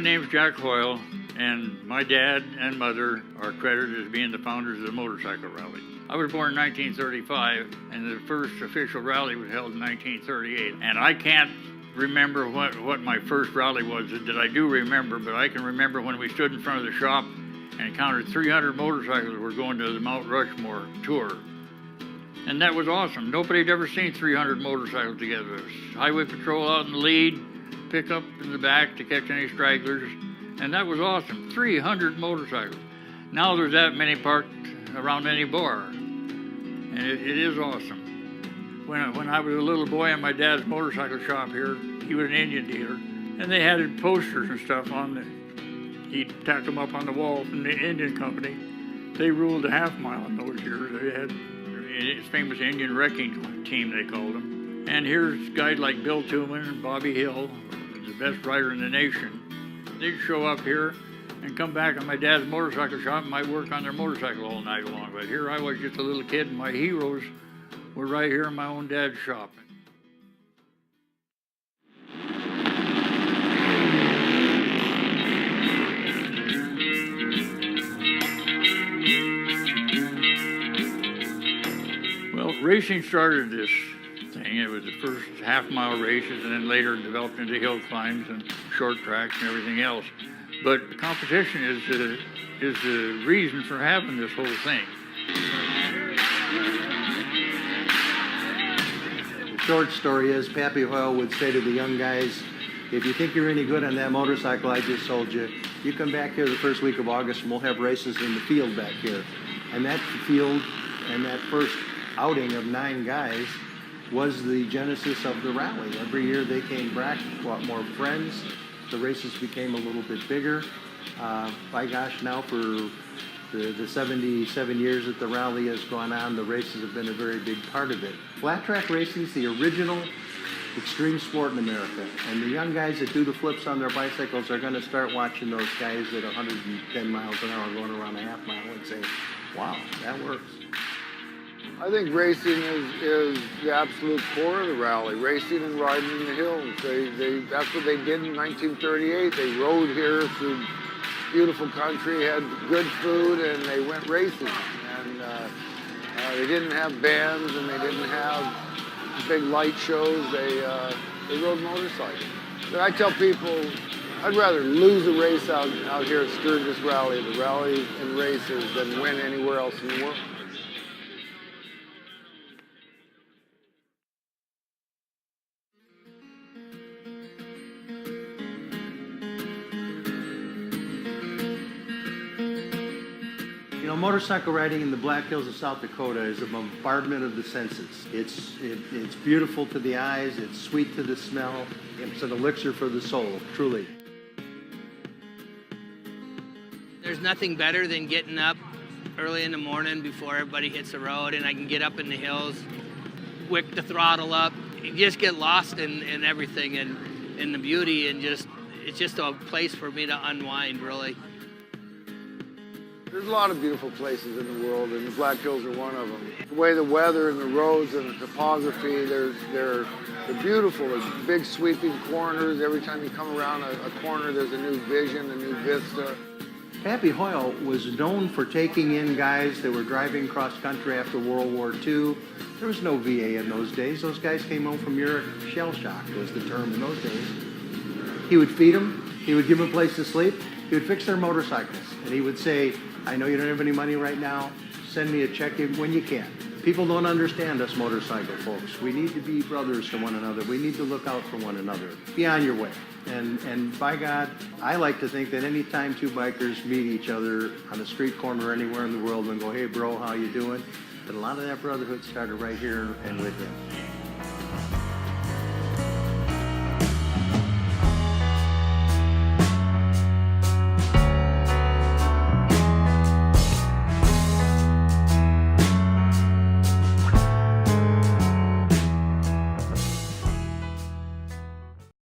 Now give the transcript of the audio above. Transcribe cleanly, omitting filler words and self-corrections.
name's Jack Hoyle, and my dad and mother are credited as being the founders of the motorcycle rally. I was born in 1935, and the first official rally was held in 1938. And I can't remember what my first rally was that I do remember, but I can remember when we stood in front of the shop and counted 300 motorcycles were going to the Mount Rushmore tour. And that was awesome. Nobody had ever seen 300 motorcycles together. It was highway patrol out in the lead, pickup in the back to catch any stragglers, and that was awesome. 300 motorcycles. Now there's that many parked around any bar, and it is awesome. When I was a little boy in my dad's motorcycle shop here, he was an Indian dealer, and they had posters and stuff on he'd tack them up on the wall from the Indian company. They ruled a half mile in those years. They had a famous Indian wrecking team, they called them. And here's guys like Bill Tooman and Bobby Hill, the best rider in the nation. They'd show up here and come back in my dad's motorcycle shop and might work on their motorcycle all night long. But here I was just a little kid, and my heroes were right here in my own dad's shop. Well, racing started this thing. It was the first half-mile races, and then later developed into hill climbs and short tracks and everything else. But competition is the reason for having this whole thing. The short story is, Pappy Hoyle would say to the young guys, if you think you're any good on that motorcycle I just sold you, you come back here the first week of August and we'll have races in the field back here. And that field and that first outing of 9 guys was the genesis of the rally. Every year they came back, brought more friends. The races became a little bit bigger. By gosh, now for the 77 years that the rally has gone on, the races have been a very big part of it. Flat track racing is the original extreme sport in America. And the young guys that do the flips on their bicycles are going to start watching those guys at 110 miles an hour going around a half mile and say, wow, that works. I think racing is the absolute core of the rally, racing and riding in the hills. That's what they did in 1938. They rode here through beautiful country, had good food, and they went racing. And they didn't have bands, and they didn't have big light shows. They rode motorcycles. But I tell people, I'd rather lose a race out here at Sturgis Rally, the rally and races, than win anywhere else in the world. You know, motorcycle riding in the Black Hills of South Dakota is a bombardment of the senses. It's beautiful to the eyes, it's sweet to the smell, it's an elixir for the soul, truly. There's nothing better than getting up early in the morning before everybody hits the road, and I can get up in the hills, wick the throttle up, and just get lost in everything and in the beauty, and it's just a place for me to unwind, really. There's a lot of beautiful places in the world, and the Black Hills are one of them. The way the weather and the roads and the topography, they're beautiful. There's big sweeping corners. Every time you come around a corner, there's a new vision, a new vista. Pappy Hoyle was known for taking in guys that were driving cross country after World War II. There was no VA in those days. Those guys came home from Europe. Shell shock was the term in those days. He would feed them. He would give them a place to sleep. He would fix their motorcycles. And he would say, I know you don't have any money right now. Send me a check when you can. People don't understand us motorcycle folks. We need to be brothers to one another. We need to look out for one another. Be on your way. And by God, I like to think that any time 2 bikers meet each other on a street corner anywhere in the world and go, hey bro, how you doing? But a lot of that brotherhood started right here and with him.